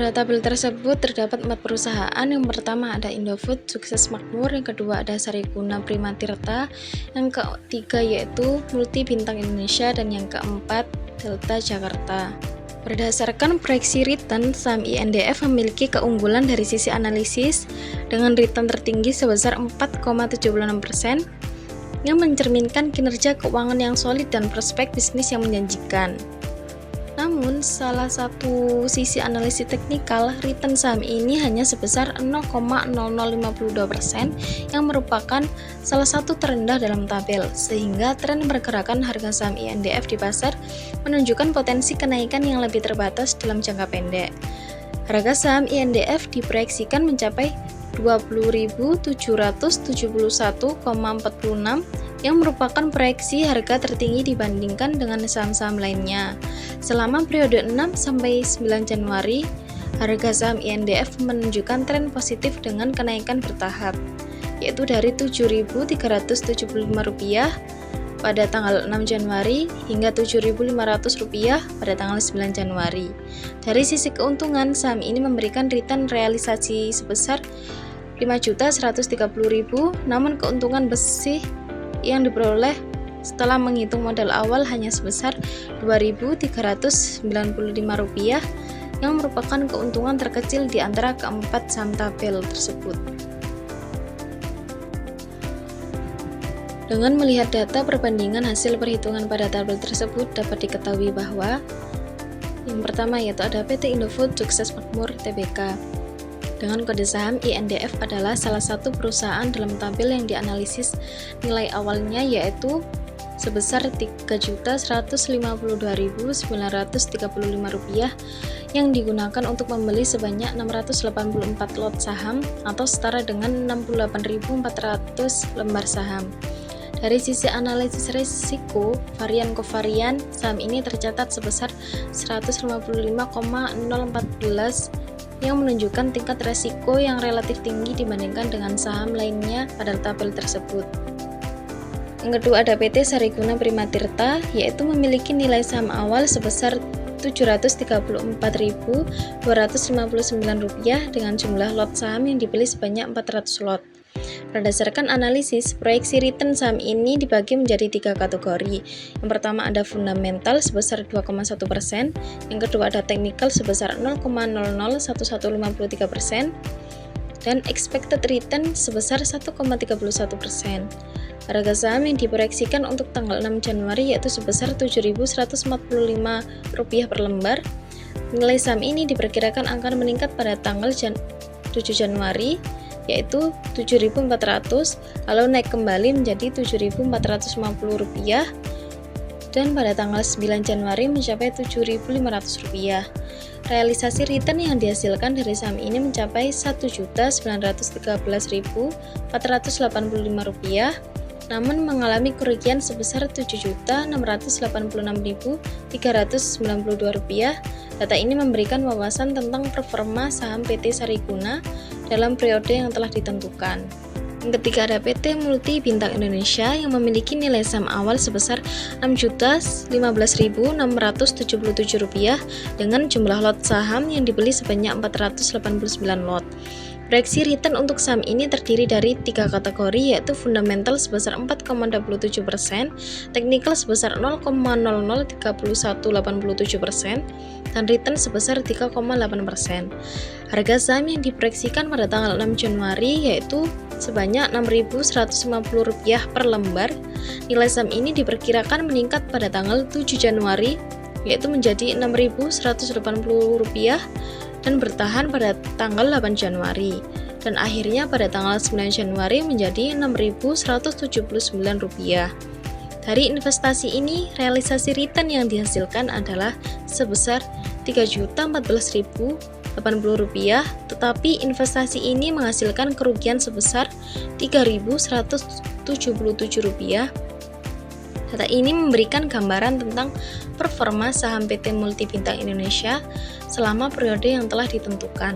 Pada tabel tersebut terdapat 4 perusahaan. Yang pertama ada Indofood Sukses Makmur, yang kedua ada Sariguna Prima Tirta, yang ketiga yaitu Multi Bintang Indonesia, dan yang keempat Delta Jakarta. Berdasarkan proyeksi return, saham INDF memiliki keunggulan dari sisi analisis dengan return tertinggi sebesar 4,76%, yang mencerminkan kinerja keuangan yang solid dan prospek bisnis yang menjanjikan. Namun, salah satu sisi analisis teknikal, return saham ini hanya sebesar 0,0052%, yang merupakan salah satu terendah dalam tabel, sehingga tren pergerakan harga saham INDF di pasar menunjukkan potensi kenaikan yang lebih terbatas dalam jangka pendek. Harga saham INDF diproyeksikan mencapai 20.771,46, yang merupakan proyeksi harga tertinggi dibandingkan dengan saham-saham lainnya. Selama periode 6-9 Januari, harga saham INDF menunjukkan tren positif dengan kenaikan bertahap, yaitu dari Rp7.375 pada tanggal 6 Januari hingga Rp7.500 pada tanggal 9 Januari. Dari sisi keuntungan, saham ini memberikan return realisasi sebesar Rp5.130.000, namun keuntungan bersih yang diperoleh setelah menghitung modal awal hanya sebesar Rp2.395, yang merupakan keuntungan terkecil di antara keempat saham tabel tersebut. Dengan melihat data perbandingan hasil perhitungan pada tabel tersebut, dapat diketahui bahwa yang pertama yaitu ada PT Indofood Sukses Makmur Tbk dengan kode saham INDF adalah salah satu perusahaan dalam tabel yang dianalisis nilai awalnya yaitu sebesar Rp3.152.935 yang digunakan untuk membeli sebanyak 684 lot saham atau setara dengan 68.400 lembar saham. Dari sisi analisis risiko varian kovarian, saham ini tercatat sebesar 155,014, yang menunjukkan tingkat resiko yang relatif tinggi dibandingkan dengan saham lainnya pada tabel tersebut. Yang kedua ada PT Sariguna Prima Tirta, yaitu memiliki nilai saham awal sebesar Rp734.259 dengan jumlah lot saham yang dibeli sebanyak 400 lot. Berdasarkan analisis, proyeksi return saham ini dibagi menjadi 3 kategori. Yang pertama ada fundamental sebesar 2,1%, yang kedua ada technical sebesar 0,001153%, dan expected return sebesar 1,31%. Harga saham yang diproyeksikan untuk tanggal 6 Januari yaitu sebesar Rp7.145 per lembar. Nilai saham ini diperkirakan akan meningkat pada tanggal 7 Januari yaitu Rp7.400, lalu naik kembali menjadi Rp7.450, dan pada tanggal 9 Januari mencapai Rp7.500. Realisasi return yang dihasilkan dari saham ini mencapai Rp1.913.485, namun mengalami kerugian sebesar Rp7.686.392. Data ini memberikan wawasan tentang performa saham PT Sariguna dalam periode yang telah ditentukan. Yang ketiga ada PT Multi Bintang Indonesia yang memiliki nilai saham awal sebesar Rp6.015.677 dengan jumlah lot saham yang dibeli sebanyak 489 lot. Proyeksi return untuk saham ini terdiri dari 3 kategori yaitu fundamental sebesar 4,27%, technical sebesar 0,003187%, dan return sebesar 3,8%. Harga saham yang diproyeksikan pada tanggal 6 Januari yaitu sebanyak Rp6.150 per lembar. Nilai saham ini diperkirakan meningkat pada tanggal 7 Januari yaitu menjadi Rp6.180 dan bertahan pada tanggal 8 Januari, dan akhirnya pada tanggal 9 Januari menjadi Rp6.179. Dari investasi ini, realisasi return yang dihasilkan adalah sebesar Rp3.014.080, tetapi investasi ini menghasilkan kerugian sebesar Rp3.177. Data ini memberikan gambaran tentang performa saham PT Multi Bintang Indonesia selama periode yang telah ditentukan.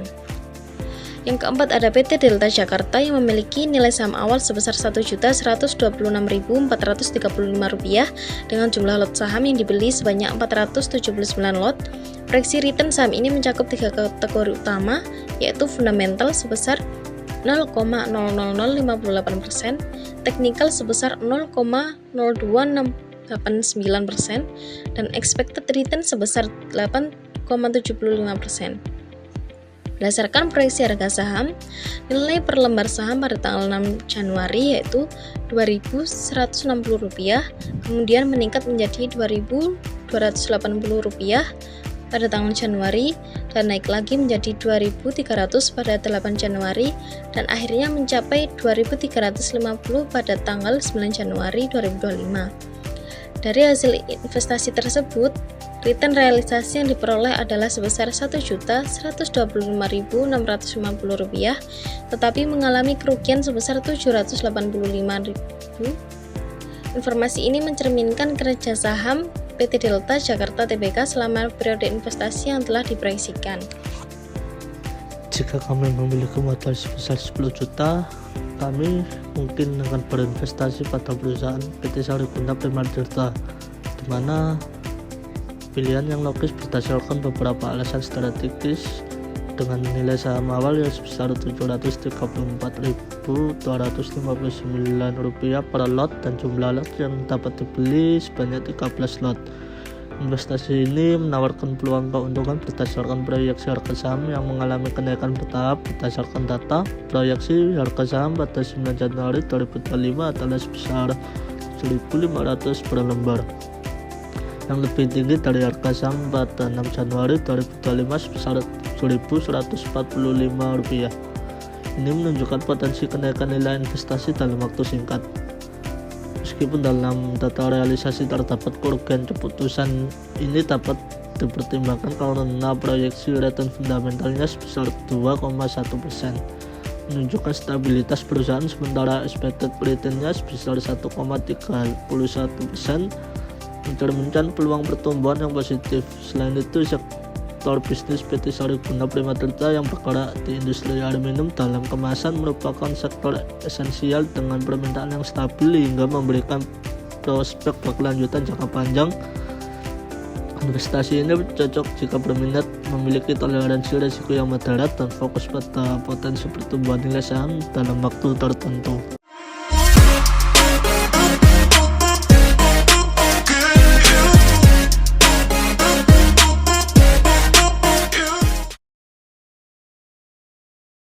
Yang keempat ada PT Delta Jakarta yang memiliki nilai saham awal sebesar Rp1.126.435 dengan jumlah lot saham yang dibeli sebanyak 479 lot. Proyeksi return saham ini mencakup 3 kategori utama, yaitu fundamental sebesar 0,00058%, teknikal sebesar 0,02689%, dan expected return sebesar 8,75%. Berdasarkan proyeksi harga saham, nilai per lembar saham pada tanggal 6 Januari yaitu Rp2.160, kemudian meningkat menjadi Rp2.280 pada tanggal Januari, dan naik lagi menjadi Rp2.300 pada 8 Januari, dan akhirnya mencapai Rp2.350 pada tanggal 9 Januari 2025. Dari hasil investasi tersebut, return realisasi yang diperoleh adalah sebesar Rp1.125.650, tetapi mengalami kerugian sebesar Rp785.000. Informasi ini mencerminkan kinerja saham PT Delta Jakarta Tbk selama periode investasi yang telah diproyeksikan. Jika kami memiliki modal sebesar 10 juta, kami mungkin akan berinvestasi pada perusahaan PT Sariguna Prima Tirta, di mana pilihan yang logis berdasarkan beberapa alasan strategis dengan nilai saham awal yang sebesar Rp734.259 per lot dan jumlah lot yang dapat dibeli sebanyak 13 lot. Investasi ini menawarkan peluang keuntungan berdasarkan proyeksi harga saham yang mengalami kenaikan bertahap. Berdasarkan data, proyeksi harga saham pada 9 Januari 2025 adalah sebesar 1.500 per lembar, yang lebih tinggi dari harga saham pada 6 Januari 2025 sebesar Rp1.145. Ini menunjukkan potensi kenaikan nilai investasi dalam waktu singkat. Meskipun dalam data realisasi terdapat kerugian, keputusan ini dapat dipertimbangkan karena proyeksi return fundamentalnya sebesar 2,1%, menunjukkan stabilitas perusahaan, sementara expected return-nya sebesar 1,31%, mencerminkan peluang pertumbuhan yang positif. Selain itu, sektor bisnis PT Sariguna Prima Tirta yang bergerak di industri aluminium dalam kemasan merupakan sektor esensial dengan permintaan yang stabil hingga memberikan prospek berkelanjutan jangka panjang. Investasi ini cocok jika berminat, memiliki toleransi risiko yang moderat, dan fokus pada potensi pertumbuhan nilai saham dalam waktu tertentu.